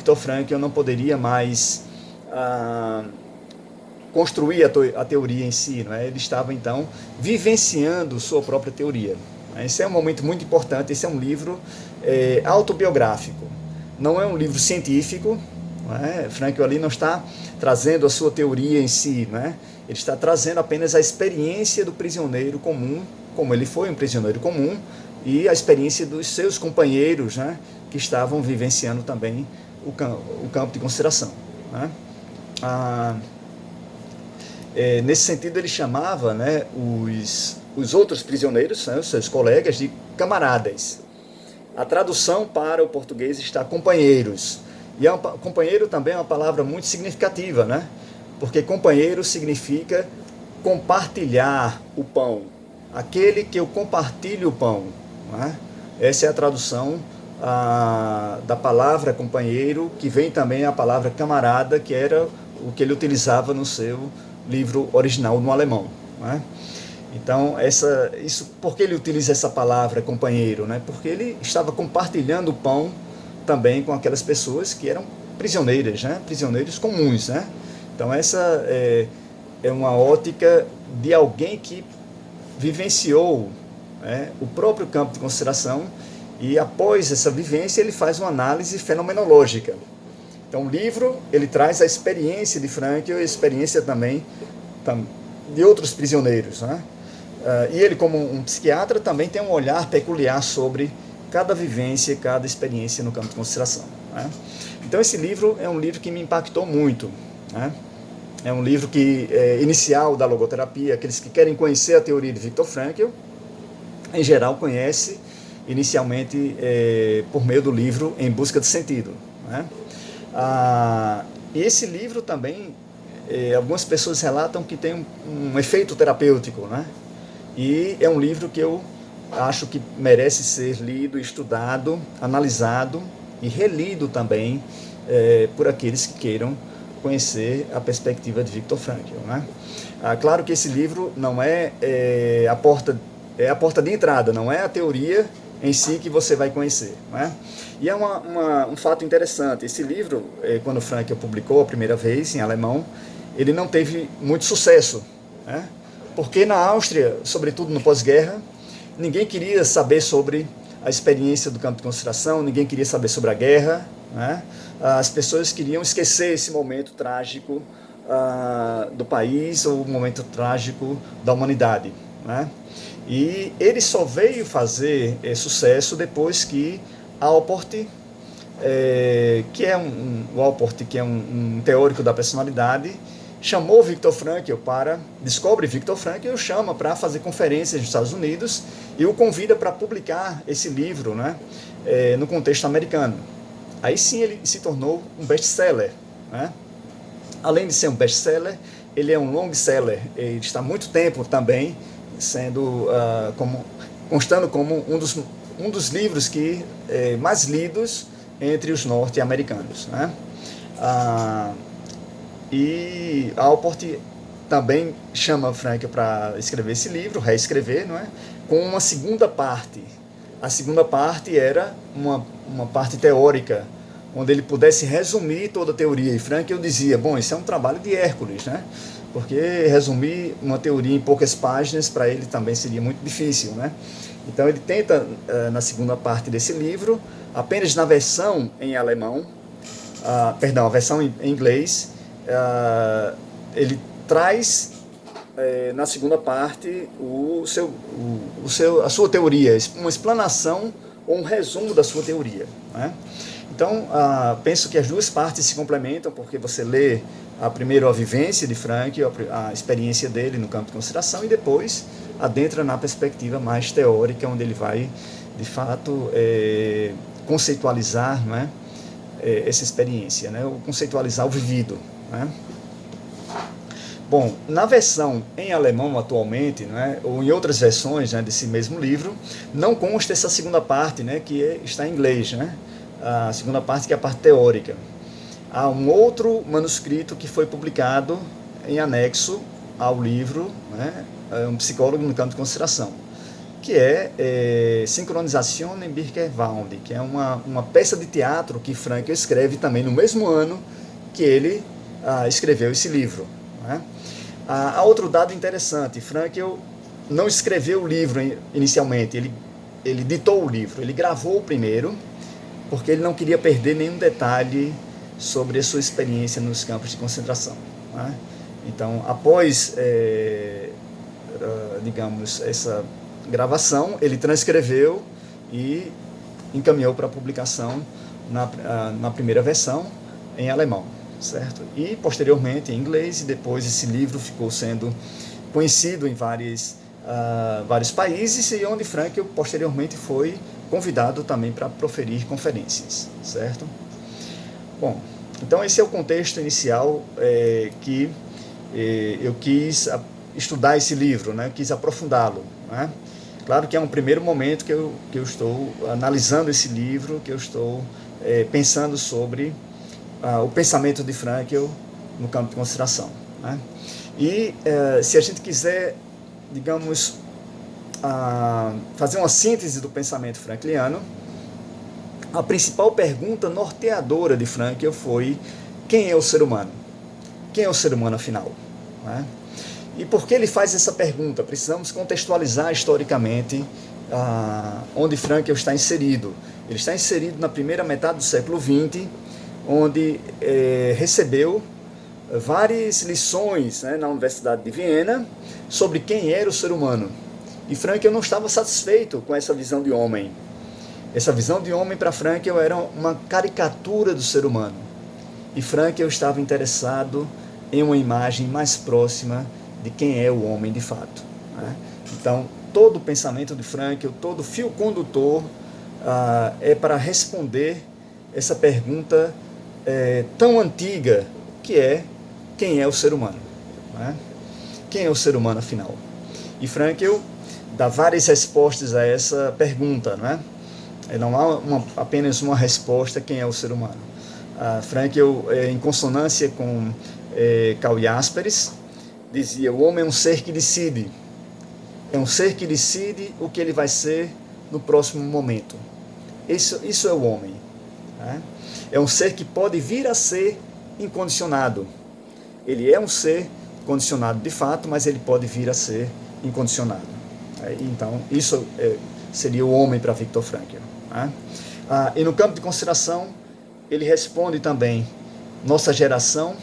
Viktor Frankl não poderia mais construir a teoria em si, não é? Ele estava, então, vivenciando sua própria teoria. Esse é um momento muito importante. Esse é um livro autobiográfico, não é um livro científico, não é? Frankl ali não está trazendo a sua teoria em si, não é? Ele está trazendo apenas a experiência do prisioneiro comum, como ele foi um prisioneiro comum, e a experiência dos seus companheiros, né, que estavam vivenciando também o campo de concentração, né? Nesse sentido, ele chamava, né, os outros prisioneiros, né, os seus colegas, de camaradas. A tradução para o português está companheiros. E companheiro também é uma palavra muito significativa, né? Porque companheiro significa compartilhar o pão. Aquele que eu compartilho o pão, né? Essa é a tradução da palavra companheiro, que vem também a palavra camarada, que era o que ele utilizava no seu livro original no alemão, né? Então, por que ele utiliza essa palavra companheiro, né? Porque ele estava compartilhando o pão também com aquelas pessoas que eram prisioneiras, né? Prisioneiros comuns, né? Então, essa é uma ótica de alguém que vivenciou, né, o próprio campo de concentração, e após essa vivência ele faz uma análise fenomenológica. Então, o livro ele traz a experiência de Frankl e a experiência também de outros prisioneiros, né? E ele, como um psiquiatra, também tem um olhar peculiar sobre cada vivência, cada experiência no campo de concentração, né? Então, esse livro é um livro que me impactou muito, né? É um livro inicial da logoterapia. Aqueles que querem conhecer a teoria de Viktor Frankl, em geral, conhece inicialmente por meio do livro Em Busca de Sentido, né? E esse livro também, algumas pessoas relatam que tem um efeito terapêutico, né? E é um livro que eu acho que merece ser lido, estudado, analisado e relido também por aqueles que queiram conhecer a perspectiva de Viktor Frankl, né? Claro que esse livro não é a porta de entrada, não é a teoria em si que você vai conhecer, né? E é um fato interessante. Esse livro, quando Frankl publicou a primeira vez em alemão, ele não teve muito sucesso, né? Porque na Áustria, sobretudo no pós-guerra, ninguém queria saber sobre a experiência do campo de concentração, ninguém queria saber sobre a guerra, né? As pessoas queriam esquecer esse momento trágico do país, ou o momento trágico da humanidade, né? E ele só veio fazer sucesso depois que Allport, que é um teórico da personalidade, chamou Viktor Frankl descobre Viktor Frankl e o chama para fazer conferências nos Estados Unidos e o convida para publicar esse livro, né, no contexto americano. Aí sim ele se tornou um best-seller, né? Além de ser um best-seller, ele é um long-seller. Ele está há muito tempo também constando como um dos livros que mais lidos entre os norte-americanos, né? E Allport também chama Frankl para escrever esse livro, reescrever, não é? Com uma segunda parte. A segunda parte era uma parte teórica, onde ele pudesse resumir toda a teoria. E Frankl dizia, bom, isso é um trabalho de Hércules, né? Porque resumir uma teoria em poucas páginas para ele também seria muito difícil, né? Então ele tenta, na segunda parte desse livro, apenas na versão em alemão, a versão em inglês, ele traz na segunda parte a sua teoria, uma explanação ou um resumo da sua teoria, né? Então, penso que as duas partes se complementam, porque você lê primeiro a vivência de Frankl, a experiência dele no campo de concentração, e depois adentra na perspectiva mais teórica, onde ele vai, de fato, conceitualizar, não é, essa experiência, né, ou conceitualizar o vivido, né? Bom, na versão em alemão atualmente, né, ou em outras versões, né, desse mesmo livro, não consta essa segunda parte, né, que está em inglês, né? A segunda parte, que é a parte teórica. Há um outro manuscrito que foi publicado em anexo ao livro, né, um psicólogo no campo de concentração, que é Synchronisation im Birkenwald, que é uma peça de teatro que Frankl escreve também no mesmo ano que ele escreveu esse livro. Né? Há outro dado interessante, Frankl não escreveu o livro inicialmente, ele ditou o livro, ele gravou o primeiro, porque ele não queria perder nenhum detalhe sobre a sua experiência nos campos de concentração. Né? Então, após, digamos, essa gravação, ele transcreveu e encaminhou para publicação na primeira versão em alemão, certo? E posteriormente em inglês, e depois esse livro ficou sendo conhecido em vários países, e onde Frankl posteriormente foi convidado também para proferir conferências, certo? Bom, então esse é o contexto inicial que eu quis estudar esse livro, né? Quis aprofundá-lo, né? Claro que é um primeiro momento que eu estou analisando esse livro, que eu estou pensando sobre o pensamento de Frankl no campo de concentração. Né? E se a gente quiser, digamos, fazer uma síntese do pensamento frankliano, a principal pergunta norteadora de Frankl foi: quem é o ser humano? Quem é o ser humano afinal? Né? E por que ele faz essa pergunta? Precisamos contextualizar historicamente onde Frankl está inserido. Ele está inserido na primeira metade do século XX, onde recebeu várias lições, né, na Universidade de Viena sobre quem era o ser humano. E Frankl não estava satisfeito com essa visão de homem. Essa visão de homem para Frankl era uma caricatura do ser humano. E Frankl estava interessado em uma imagem mais próxima de quem é o homem de fato. Né? Então, todo o pensamento de Frankl, todo o fio condutor é para responder essa pergunta tão antiga, que é: quem é o ser humano? Né? Quem é o ser humano afinal? E Frankl dá várias respostas a essa pergunta. Né? Não há apenas uma resposta: quem é o ser humano. Frankl, em consonância com Karl Jaspers, dizia: o homem é um ser que decide. É um ser que decide o que ele vai ser no próximo momento. Isso é o homem. Né? É um ser que pode vir a ser incondicionado. Ele é um ser condicionado de fato, mas ele pode vir a ser incondicionado. Então, isso seria o homem para Viktor Frankl. Né? E no campo de consideração, ele responde também: nossa geração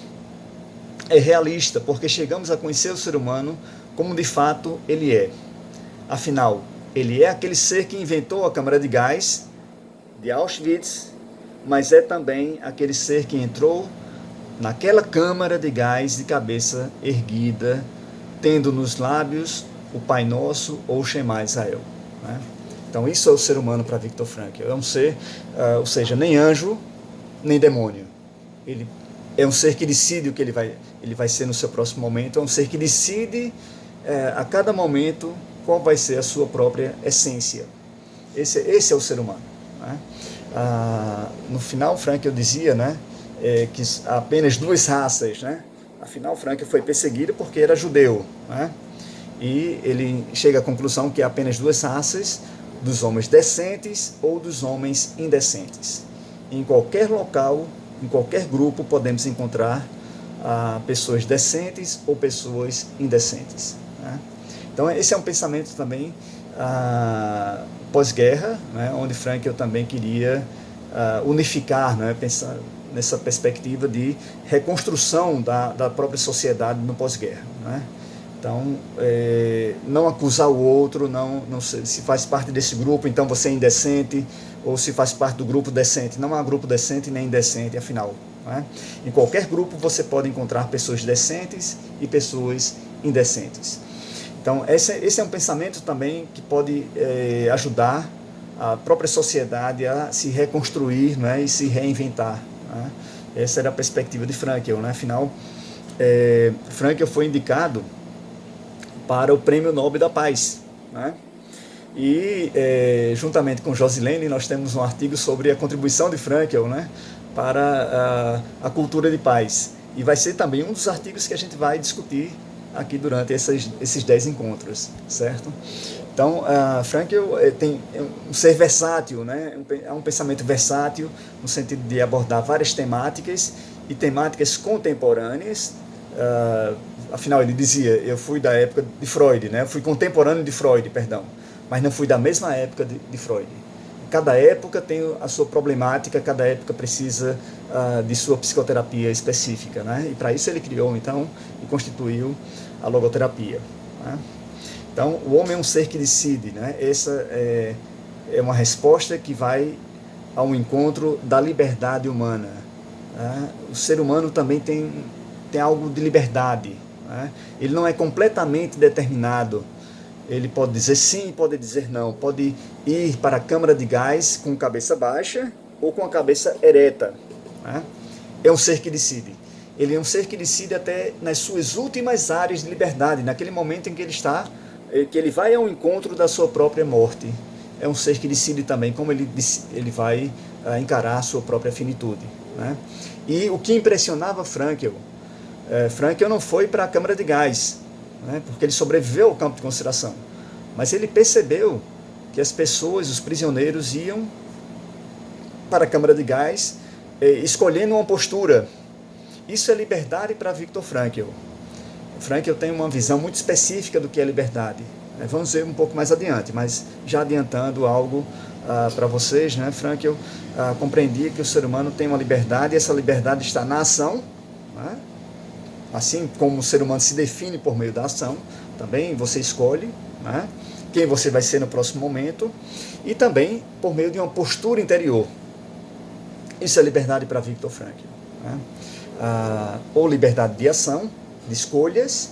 é realista, porque chegamos a conhecer o ser humano como de fato ele é. Afinal, ele é aquele ser que inventou a câmara de gás de Auschwitz, mas é também aquele ser que entrou naquela câmara de gás de cabeça erguida, tendo nos lábios o Pai Nosso ou o Shema Israel. Né? Então isso é o ser humano para Viktor Frankl. É um ser, ou seja, nem anjo, nem demônio. Ele é um ser que decide o que ele vai ser no seu próximo momento, é um ser que decide a cada momento qual vai ser a sua própria essência. Esse é o ser humano. Né? No final, Frankl dizia, né, que há apenas duas raças. Né? Afinal, Frankl foi perseguido porque era judeu. Né? E ele chega à conclusão que há apenas duas raças: dos homens decentes ou dos homens indecentes. Em qualquer local, em qualquer grupo, podemos encontrar pessoas decentes ou pessoas indecentes. Né? Então, esse é um pensamento também pós-guerra, né, onde Frankl também queria unificar, né, pensar nessa perspectiva de reconstrução da própria sociedade no pós-guerra. Né? Então, não acusar o outro, não se faz parte desse grupo, então você é indecente, ou se faz parte do grupo decente. Não há grupo decente nem indecente, afinal. Né? Em qualquer grupo você pode encontrar pessoas decentes e pessoas indecentes. Então, esse é um pensamento também que pode ajudar a própria sociedade a se reconstruir, né, e se reinventar. Né? Essa era a perspectiva de Frankl. Né? Afinal, Frankl foi indicado para o Prêmio Nobel da Paz. Né? E, juntamente com Josilene, nós temos um artigo sobre a contribuição de Frankl, né, para a cultura de paz. E vai ser também um dos artigos que a gente vai discutir aqui durante esses 10 encontros, certo? Então, Frankl tem um ser versátil, né? É um pensamento versátil, no sentido de abordar várias temáticas e temáticas contemporâneas. Afinal, ele dizia, eu fui da época de Freud, né? Eu fui contemporâneo de Freud, perdão, mas não fui da mesma época de Freud. Cada época tem a sua problemática, cada época precisa de sua psicoterapia específica, né? E para isso ele criou, então, e constituiu a logoterapia, né? Então, o homem é um ser que decide, né? Essa é uma resposta que vai ao encontro da liberdade humana, né? O ser humano também tem algo de liberdade, né? Ele não é completamente determinado. Ele pode dizer sim, pode dizer não, pode ir para a câmara de gás com cabeça baixa ou com a cabeça ereta, né? É um ser que decide. Ele é um ser que decide até nas suas últimas áreas de liberdade, naquele momento em que ele vai ao encontro da sua própria morte. É um ser que decide também como ele vai encarar a sua própria finitude, né? E o que impressionava Frankl não foi para a câmara de gás, né, porque ele sobreviveu ao campo de concentração, mas ele percebeu que as pessoas, os prisioneiros, iam para a câmara de gás escolhendo uma postura. Isso é liberdade para Viktor Frankl. Frankl tem uma visão muito específica do que é liberdade. Vamos ver um pouco mais adiante, mas já adiantando algo para vocês, né? Frankl compreendia que o ser humano tem uma liberdade, e essa liberdade está na ação, né? Assim como o ser humano se define por meio da ação, também você escolhe, né, quem você vai ser no próximo momento, e também por meio de uma postura interior. Isso é liberdade para Viktor Frankl, né? Ou liberdade de ação, de escolhas,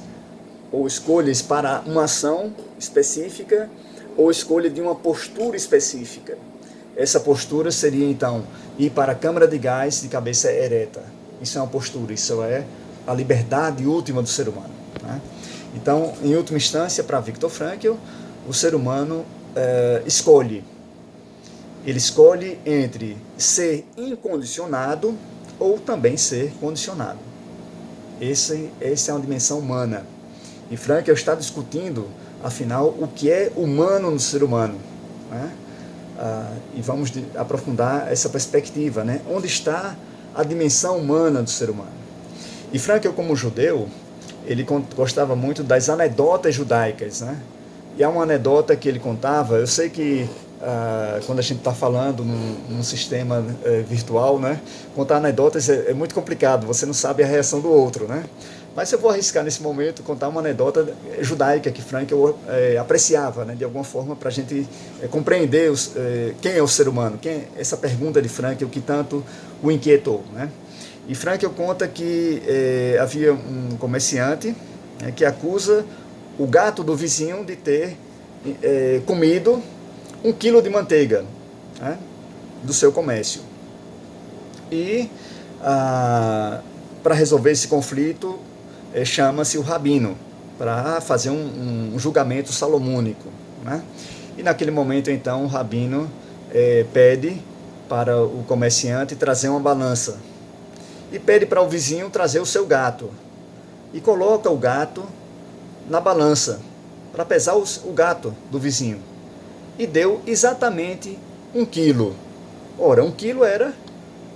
ou escolhas para uma ação específica, ou escolha de uma postura específica. Essa postura seria, então, ir para a câmara de gás de cabeça ereta. Isso é uma postura, isso é a liberdade última do ser humano, né? Então, em última instância, para Viktor Frankl, o ser humano escolhe. Ele escolhe entre ser incondicionado ou também ser condicionado. Essa é uma dimensão humana. E Frankl está discutindo, afinal, o que é humano no ser humano, né? E vamos aprofundar essa perspectiva, né? Onde está a dimensão humana do ser humano? E Frankl, como judeu, ele gostava muito das anedotas judaicas, né? E há uma anedota que ele contava, eu sei que quando a gente está falando num sistema virtual, né, contar anedotas é muito complicado, você não sabe a reação do outro, né? Mas eu vou arriscar nesse momento contar uma anedota judaica que Frankl apreciava, né, de alguma forma, para a gente compreender quem é o ser humano, essa pergunta de Frankl que tanto o inquietou, né? E Frankl conta que havia um comerciante que acusa o gato do vizinho de ter comido 1 quilo de manteiga, né, do seu comércio. E para resolver esse conflito, chama-se o rabino para fazer um julgamento salomônico, né? E naquele momento, então, o rabino pede para o comerciante trazer uma balança e pede para o vizinho trazer o seu gato e coloca o gato na balança para pesar o gato do vizinho e deu exatamente 1 quilo. Ora, 1 quilo era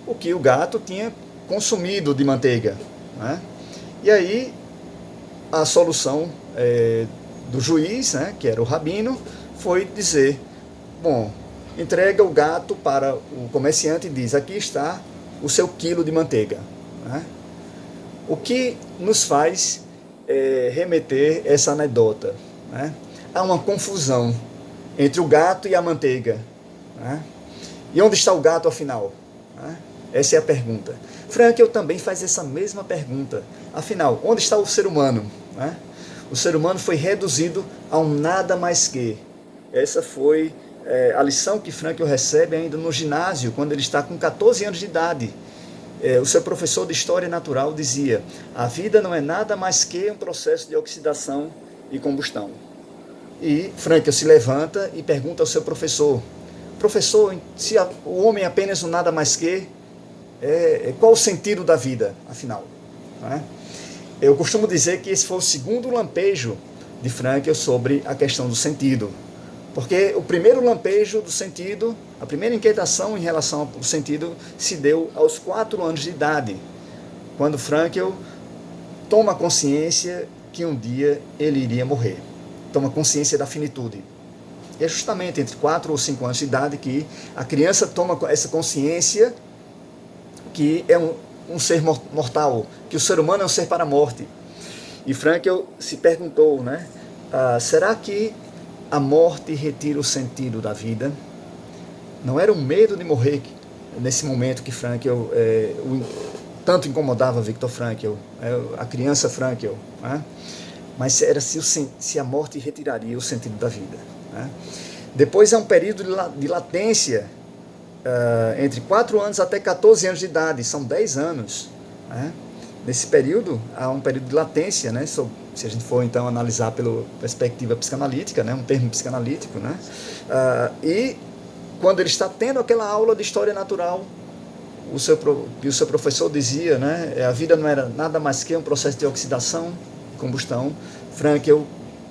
o que o gato tinha consumido de manteiga, né? E aí a solução do juiz, né, que era o rabino, foi dizer, bom, entrega o gato para o comerciante e diz, aqui está o seu quilo de manteiga, né? O que nos faz remeter essa anedota, né? Há uma confusão entre o gato e a manteiga, né? E onde está o gato afinal, né? Essa é a pergunta. Frankl também faz essa mesma pergunta. Afinal, onde está o ser humano, né? O ser humano foi reduzido a um nada mais que. Essa foi a lição que Frankl recebe ainda no ginásio, quando ele está com 14 anos de idade. O seu professor de História Natural dizia, a vida não é nada mais que um processo de oxidação e combustão. E Frankl se levanta e pergunta ao seu professor, se o homem é apenas um nada mais que, qual o sentido da vida, afinal? Né? Eu costumo dizer que esse foi o segundo lampejo de Frankl sobre a questão do sentido. Porque o primeiro lampejo do sentido, a primeira inquietação em relação ao sentido se deu aos 4 anos de idade, quando Frankl toma consciência que um dia ele iria morrer. Toma consciência da finitude. E é justamente entre 4 ou 5 anos de idade que a criança toma essa consciência que é um ser mortal, que o ser humano é um ser para a morte. E Frankl se perguntou, né? Será que a morte retira o sentido da vida? Não era o medo de morrer nesse momento que Frankl tanto incomodava Viktor Frankl, a criança Frankl, né? Mas era se a morte retiraria o sentido da vida, né? Depois há um período de latência entre 4 anos até 14 anos de idade, são 10 anos, né? Nesse período há um período de latência, né? Se a gente for então analisar pela perspectiva psicanalítica, né? Um termo psicanalítico, né? E quando ele está tendo aquela aula de história natural, o seu professor dizia, né? A vida não era nada mais que um processo de oxidação e combustão. Frankl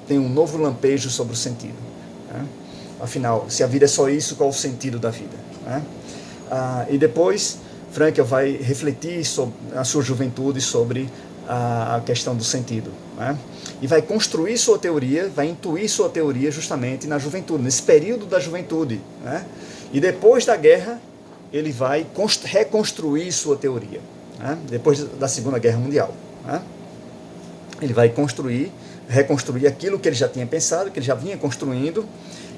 tem um novo lampejo sobre o sentido, né? Afinal, se a vida é só isso, qual o sentido da vida, né? E depois Frankl vai refletir na sua juventude sobre a questão do sentido, né? E vai construir sua teoria, vai intuir sua teoria justamente na juventude, nesse período da juventude, né? E depois da guerra ele vai reconstruir sua teoria, né? Depois da Segunda Guerra Mundial, né? Ele vai reconstruir aquilo que ele já tinha pensado, que ele já vinha construindo.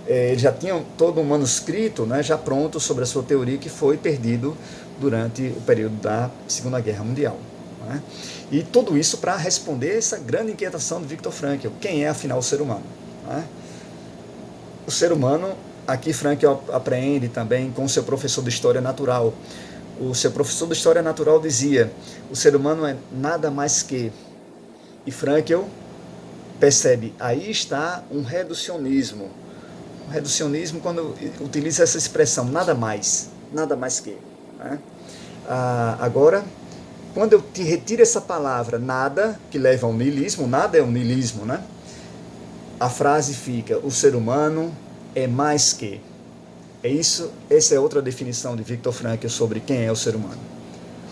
Ele já tinha todo um manuscrito, né, já pronto sobre a sua teoria, que foi perdido durante o período da Segunda Guerra Mundial, né? E tudo isso para responder essa grande inquietação de Viktor Frankl: quem é afinal o ser humano, né? O ser humano, aqui Frankl apreende também com o seu professor de História Natural. O seu professor de História Natural dizia: o ser humano é nada mais que... E Frankl percebe, aí está um reducionismo. O reducionismo, quando utiliza essa expressão, nada mais que, né? Agora, quando eu te retiro essa palavra nada, que leva ao niilismo, nada é um niilismo, né? A frase fica: o ser humano é mais que. Essa é outra definição de Viktor Frankl sobre quem é o ser humano.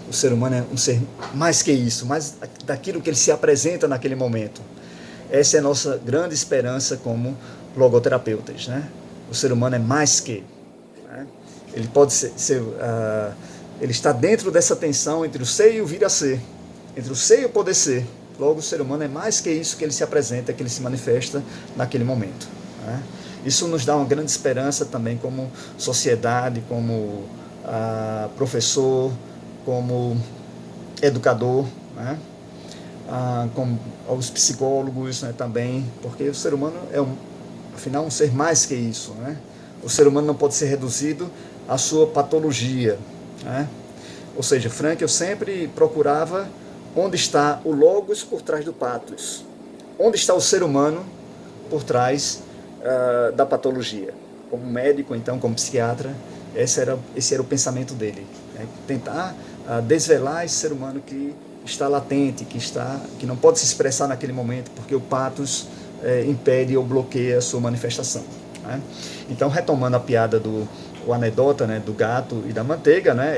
O ser humano é um ser mais que isso, mais daquilo que ele se apresenta naquele momento. Essa é a nossa grande esperança como logoterapeutas, né? O ser humano é mais que, né? Ele pode ele está dentro dessa tensão entre o ser e o vir a ser, entre o ser e o poder ser. Logo, o ser humano é mais que isso que ele se apresenta, que ele se manifesta naquele momento, né? Isso nos dá uma grande esperança também como sociedade, como professor, como educador, né? Como aos psicólogos, né, também, porque o ser humano é afinal um ser mais que isso, né? O ser humano não pode ser reduzido à sua patologia, né? Ou seja, Frankl sempre procurava onde está o logos por trás do pathos, onde está o ser humano por trás da patologia. Como médico, então, como psiquiatra, esse era o pensamento dele, né? Tentar desvelar esse ser humano que está latente, que não pode se expressar naquele momento, porque o pathos impede ou bloqueia a sua manifestação, né? Então, retomando a piada o anedota, né, do gato e da manteiga, né,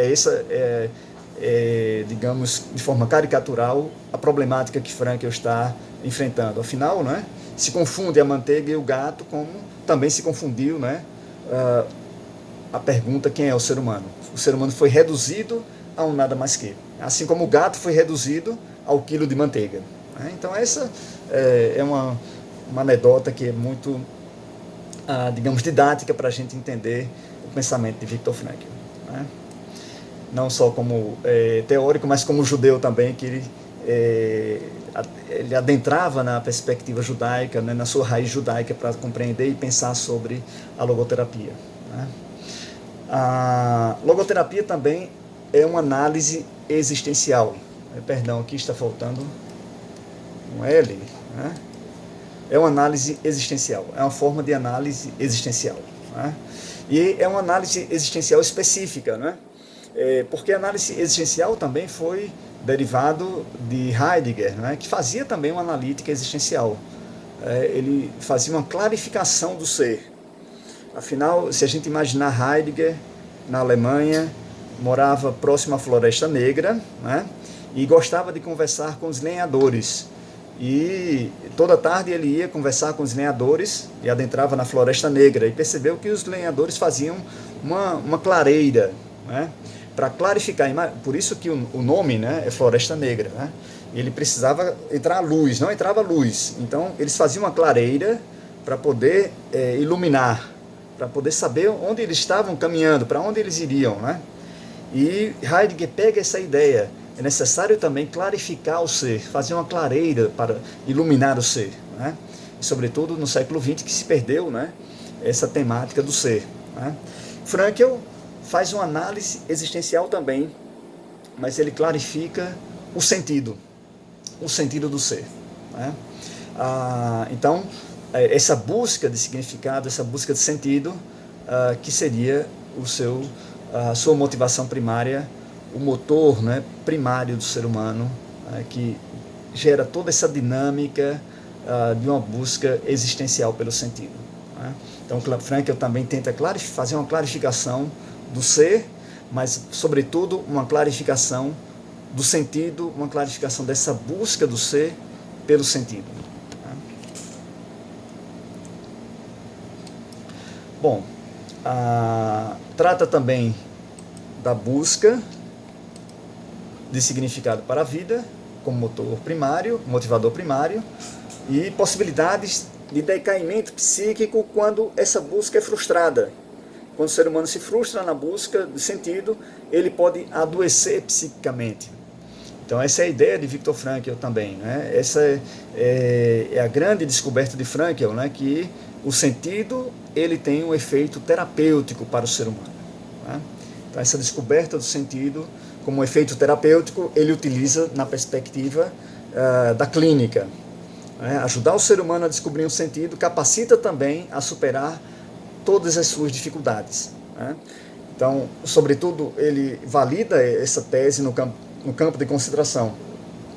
digamos, de forma caricatural, a problemática que Frankl está enfrentando. Afinal, né, se confunde a manteiga e o gato, como também se confundiu, né, a pergunta: quem é o ser humano? O ser humano foi reduzido a um nada mais que, assim como o gato foi reduzido ao quilo de manteiga, né? Então essa é uma anedota que é muito, digamos, didática para a gente entender o pensamento de Viktor Frankl, né? Não só como teórico, mas como judeu também, que ele adentrava na perspectiva judaica, né, na sua raiz judaica, para compreender e pensar sobre a logoterapia, né? A logoterapia também é uma análise existencial. Perdão, aqui está faltando um L, né? É uma análise existencial, é uma forma de análise existencial, né? E é uma análise existencial específica, né? Porque a análise existencial também foi derivado de Heidegger, né, que fazia também uma analítica existencial. Ele fazia uma clarificação do ser. Afinal, se a gente imaginar Heidegger, na Alemanha, morava próximo à Floresta Negra, né, e gostava de conversar com os lenhadores. E toda tarde ele ia conversar com os lenhadores e adentrava na Floresta Negra e percebeu que os lenhadores faziam uma clareira, né, para clarificar. Por isso que o nome, né, é Floresta Negra. Né? Ele precisava entrar luz, não entrava luz. Então eles faziam uma clareira para poder iluminar, para poder saber onde eles estavam caminhando, para onde eles iriam. Né? E Heidegger pega essa ideia. É necessário também clarificar o ser, fazer uma clareira para iluminar o ser. Né? E, sobretudo no século XX, que se perdeu, né, essa temática do ser. Né? Frankl faz uma análise existencial também, mas ele clarifica o sentido do ser. Né? Então, essa busca de significado, essa busca de sentido, que seria a sua motivação primária, o motor, né, primário do ser humano, que gera toda essa dinâmica de uma busca existencial pelo sentido. Né? Então, Frankl também tenta fazer uma clarificação do ser, mas, sobretudo, uma clarificação do sentido, uma clarificação dessa busca do ser pelo sentido. Né? Bom, trata também da busca de significado para a vida, como motor primário, motivador primário, e possibilidades de decaimento psíquico quando essa busca é frustrada. Quando o ser humano se frustra na busca de sentido, ele pode adoecer psiquicamente. Então essa é a ideia de Viktor Frankl também. Né? Essa é a grande descoberta de Frankl, né? Que o sentido ele tem um efeito terapêutico para o ser humano. Né? Então essa descoberta do sentido como um efeito terapêutico, ele utiliza na perspectiva da clínica. Né? Ajudar o ser humano a descobrir um sentido capacita também a superar todas as suas dificuldades. Né? Então, sobretudo, ele valida essa tese no campo de consideração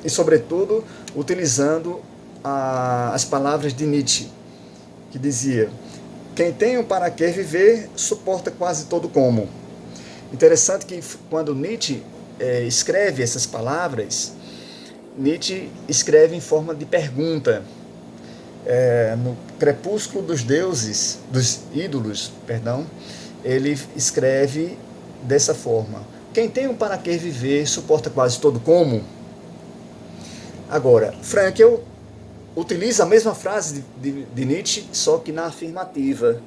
e, sobretudo, utilizando as palavras de Nietzsche, que dizia: quem tem um para que viver, suporta quase todo como. Interessante que quando Nietzsche escreve essas palavras, Nietzsche escreve em forma de pergunta. No Crepúsculo dos Deuses, dos Ídolos, ele escreve dessa forma: quem tem um para que viver, suporta quase todo como. Agora, Frankl utiliza a mesma frase de Nietzsche, só que na afirmativa.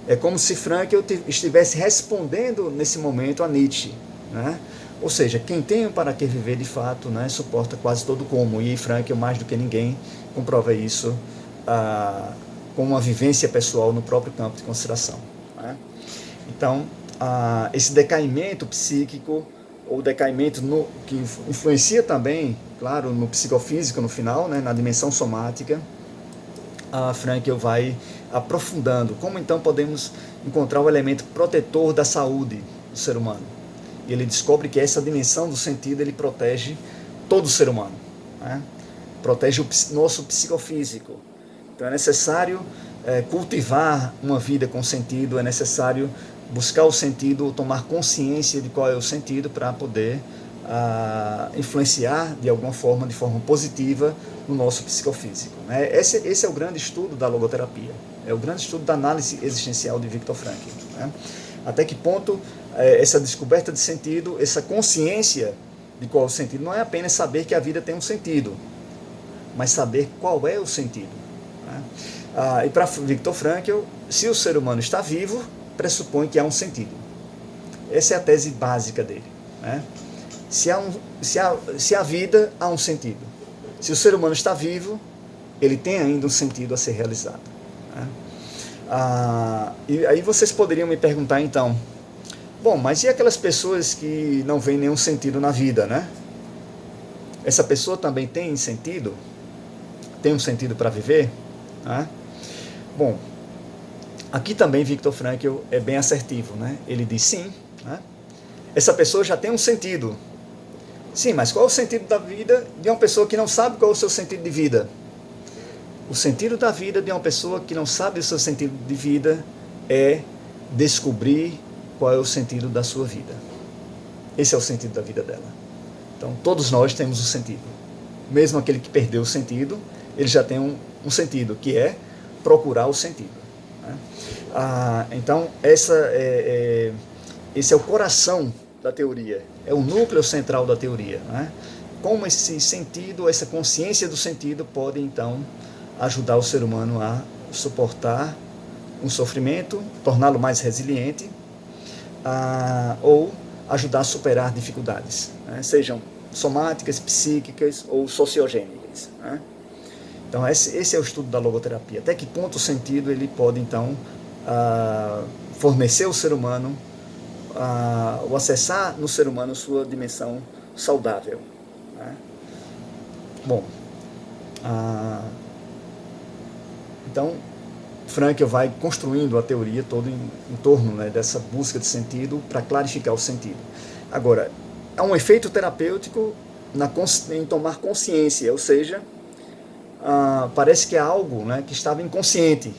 É como se Frankl estivesse respondendo nesse momento a Nietzsche. Né? Ou seja, quem tem um para que viver de fato, né, suporta quase todo como. E Frankl, mais do que ninguém, comprova isso com uma vivência pessoal no próprio campo de consideração. Né? Então, esse decaimento psíquico, ou decaimento que influencia também, claro, no psicofísico no final, né, na dimensão somática, Frankl vai aprofundando. Como então podemos encontrar o elemento protetor da saúde do ser humano? E ele descobre que essa dimensão do sentido ele protege todo o ser humano. Né? Protege o nosso psicofísico. Então é necessário cultivar uma vida com sentido, é necessário buscar o sentido, tomar consciência de qual é o sentido para poder influenciar de alguma forma, de forma positiva, no nosso psicofísico. Né? Esse é o grande estudo da logoterapia, é o grande estudo da análise existencial de Viktor Frankl. Né? Até que ponto essa descoberta de sentido, essa consciência de qual é o sentido, não é apenas saber que a vida tem um sentido, mas saber qual é o sentido. Né? E para Viktor Frankl, se o ser humano está vivo, pressupõe que há um sentido. Essa é a tese básica dele. Né? Se há vida, há um sentido. Se o ser humano está vivo, ele tem ainda um sentido a ser realizado. Né? E aí vocês poderiam me perguntar então, bom, mas e aquelas pessoas que não veem nenhum sentido na vida, né? Essa pessoa também tem sentido? Tem um sentido para viver? Né? Bom, aqui também Viktor Frankl é bem assertivo, né? Ele diz sim, né? Essa pessoa já tem um sentido, Sim, mas qual é o sentido da vida de uma pessoa que não sabe qual é o seu sentido de vida? O sentido da vida de uma pessoa que não sabe o seu sentido de vida é descobrir qual é o sentido da sua vida. Esse é o sentido da vida dela. Então, todos nós temos um sentido. Mesmo aquele que perdeu o sentido, ele já tem um sentido, que é procurar o sentido. Né? Então, esse é o coração da teoria, é o núcleo central da teoria. Né? Como esse sentido, essa consciência do sentido pode, então, ajudar o ser humano a suportar um sofrimento, torná-lo mais resiliente, ou ajudar a superar dificuldades, né? Sejam somáticas, psíquicas ou sociogênicas. Né? Então, esse é o estudo da logoterapia. Até que ponto o sentido ele pode, então, fornecer ao ser humano, ou acessar no ser humano sua dimensão saudável. Né? Bom, então, Frankl vai construindo a teoria toda em torno, né, dessa busca de sentido para clarificar o sentido. Agora, há um efeito terapêutico em tomar consciência, ou seja, parece que é algo, né, que estava inconsciente.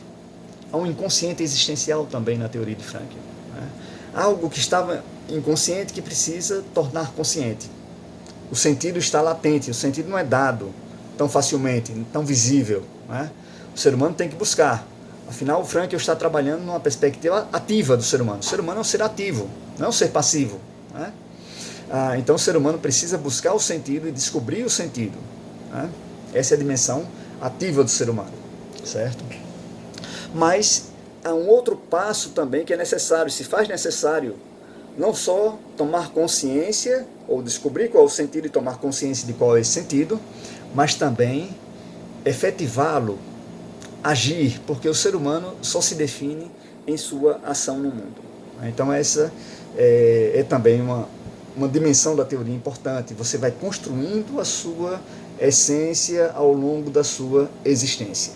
Há um inconsciente existencial também na teoria de Frankl. Né? Algo que estava inconsciente que precisa tornar consciente. O sentido está latente, o sentido não é dado tão facilmente, tão visível. Né? O ser humano tem que buscar. Afinal, o Frankl está trabalhando numa perspectiva ativa do ser humano. O ser humano é um ser ativo, não é um ser passivo. Né? Então, o ser humano precisa buscar o sentido e descobrir o sentido. Né? Essa é a dimensão ativa do ser humano, certo? Mas há um outro passo também que é necessário, se faz necessário, não só tomar consciência, ou descobrir qual é o sentido e tomar consciência de qual é esse sentido, mas também efetivá-lo, agir, porque o ser humano só se define em sua ação no mundo. Então essa é também uma dimensão da teoria importante. Você vai construindo a sua essência ao longo da sua existência.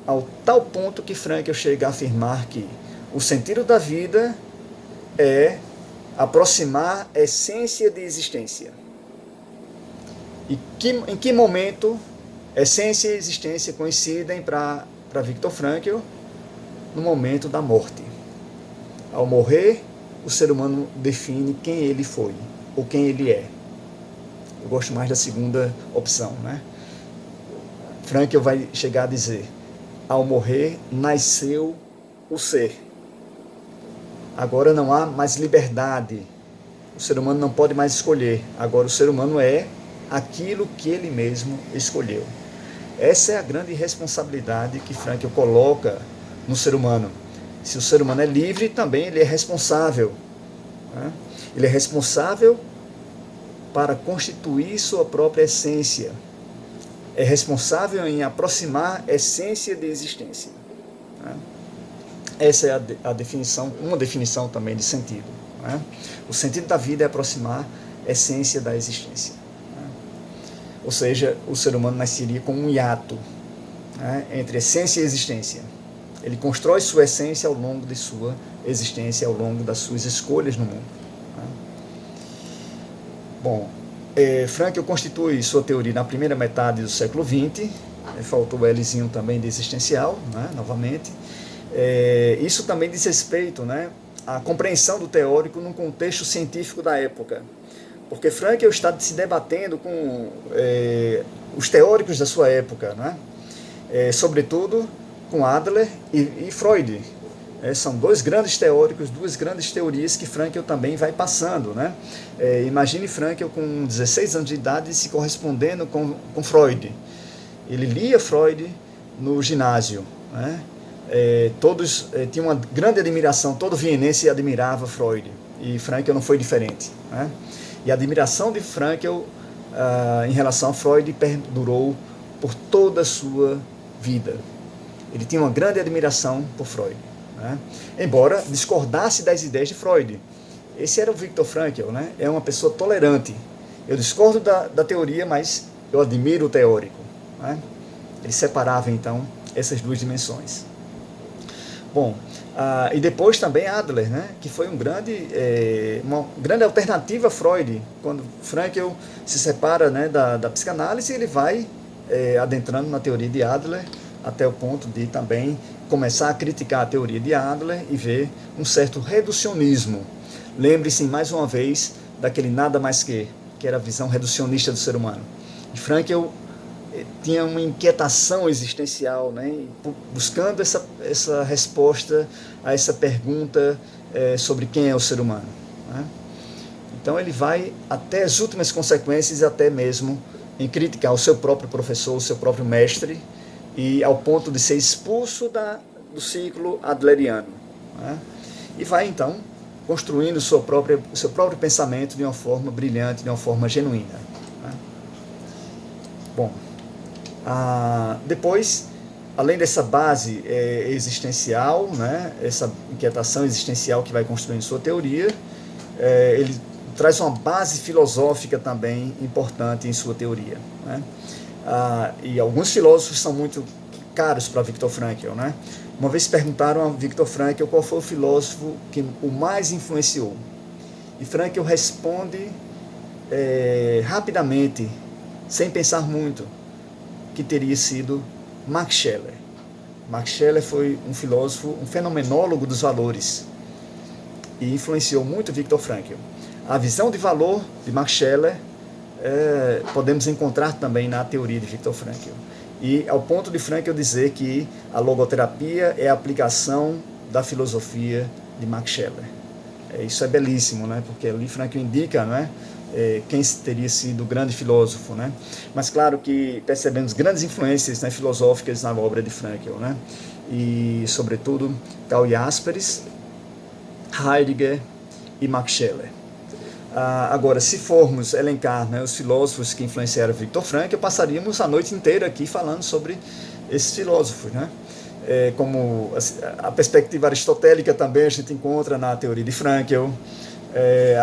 Ao tal ponto que Frankl chega a afirmar que o sentido da vida é aproximar a essência de existência. E em que momento essência e existência coincidem para Viktor Frankl? No momento da morte. Ao morrer, o ser humano define quem ele foi, ou quem ele é. Eu gosto mais da segunda opção. Né? Frankl vai chegar a dizer, ao morrer, nasceu o ser. Agora não há mais liberdade. O ser humano não pode mais escolher. Agora o ser humano é aquilo que ele mesmo escolheu. Essa é a grande responsabilidade que Frankl coloca no ser humano. Se o ser humano é livre, também ele é responsável. Né? Ele é responsável para constituir sua própria essência. É responsável em aproximar a essência de existência. Né? Essa é a definição, uma definição também de sentido. Né? O sentido da vida é aproximar a essência da existência. Ou seja, o ser humano nasceria como um hiato, né, entre essência e existência. Ele constrói sua essência ao longo de sua existência, ao longo das suas escolhas no mundo. Né. Bom, Frankl constitui sua teoria na primeira metade do século XX, faltou o Lzinho também de existencial, né, novamente. Isso também diz respeito, né, à compreensão do teórico num contexto científico da época. Porque Frankl está se debatendo com os teóricos da sua época, né? Sobretudo com Adler e Freud. São dois grandes teóricos, duas grandes teorias que Frankl também vai passando. Né? Imagine Frankl com 16 anos de idade se correspondendo com Freud. Ele lia Freud no ginásio. Né? Todos tinham uma grande admiração, todo vienense admirava Freud. E Frankl não foi diferente. Né? E a admiração de Frankl em relação a Freud perdurou por toda a sua vida. Ele tinha uma grande admiração por Freud. Né? Embora discordasse das ideias de Freud. Esse era o Viktor Frankl. Né? É uma pessoa tolerante. Eu discordo da teoria, mas eu admiro o teórico. Né? Ele separava, então, essas duas dimensões. Bom, E depois também Adler, né, que foi uma grande alternativa a Freud. Quando Frankl se separa, né, da psicanálise, ele vai adentrando na teoria de Adler, até o ponto de também começar a criticar a teoria de Adler e ver um certo reducionismo. Lembre-se mais uma vez daquele nada mais que era a visão reducionista do ser humano. E Frankl tinha uma inquietação existencial, né, buscando essa resposta a essa pergunta sobre quem é o ser humano. Né? Então ele vai até as últimas consequências, até mesmo em criticar o seu próprio professor, o seu próprio mestre, e ao ponto de ser expulso do ciclo adleriano. Né? E vai então construindo o seu próprio pensamento de uma forma brilhante, de uma forma genuína. Né? Bom, depois, além dessa base existencial, né, essa inquietação existencial que vai construindo sua teoria, ele traz uma base filosófica também importante em sua teoria. Né? E alguns filósofos são muito caros para Viktor Frankl. Né? Uma vez perguntaram a Viktor Frankl qual foi o filósofo que o mais influenciou. E Frankl responde rapidamente, sem pensar muito, que teria sido Max Scheler. Max Scheler foi um filósofo, um fenomenólogo dos valores e influenciou muito Viktor Frankl. A visão de valor de Max Scheler podemos encontrar também na teoria de Viktor Frankl. E ao ponto de Frankl dizer que a logoterapia é a aplicação da filosofia de Max Scheler. Isso é belíssimo, né? Porque ali Frankl indica, né, quem teria sido o grande filósofo, né? Mas claro que percebemos grandes influências, né, filosóficas na obra de Frankl, né? E sobretudo Karl Jaspers, Heidegger e Max Scheler. Agora, se formos elencar, né, os filósofos que influenciaram Viktor Frankl, passaríamos a noite inteira aqui falando sobre esses filósofos, né? Como a perspectiva aristotélica também a gente encontra na teoria de Frankl,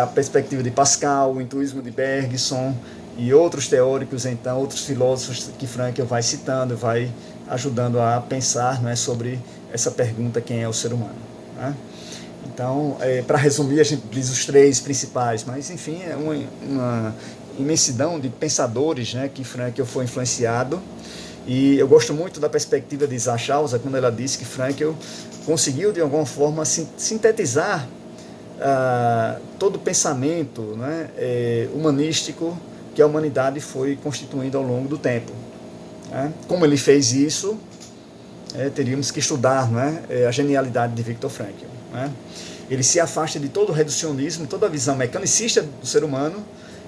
a perspectiva de Pascal, o intuísmo de Bergson e outros teóricos, então, outros filósofos que Frankl vai citando, vai ajudando a pensar, né, sobre essa pergunta, quem é o ser humano. Né? Então, para resumir, a gente diz os três principais, mas, enfim, é uma imensidão de pensadores, né, que Frankl foi influenciado. E eu gosto muito da perspectiva de Isaac Schauser, quando ela disse que Frankl conseguiu, de alguma forma, sintetizar todo o pensamento, né, humanístico que a humanidade foi constituindo ao longo do tempo. Né? Como ele fez isso, teríamos que estudar, né, a genialidade de Viktor Frankl. Né? Ele se afasta de todo o reducionismo, toda a visão mecanicista do ser humano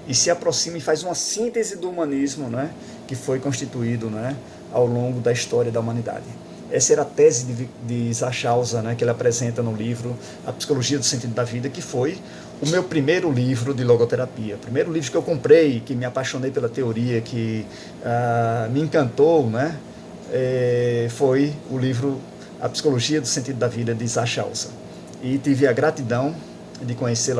e se aproxima e faz uma síntese do humanismo, né, que foi constituído, né, ao longo da história da humanidade. Essa era a tese de Isaac Schauser, né, que ele apresenta no livro A Psicologia do Sentido da Vida, que foi o meu primeiro livro de logoterapia. O primeiro livro que eu comprei, que me apaixonei pela teoria, que me encantou, né, foi o livro A Psicologia do Sentido da Vida, de Isaac Schauser. E tive a gratidão de conhecê-lo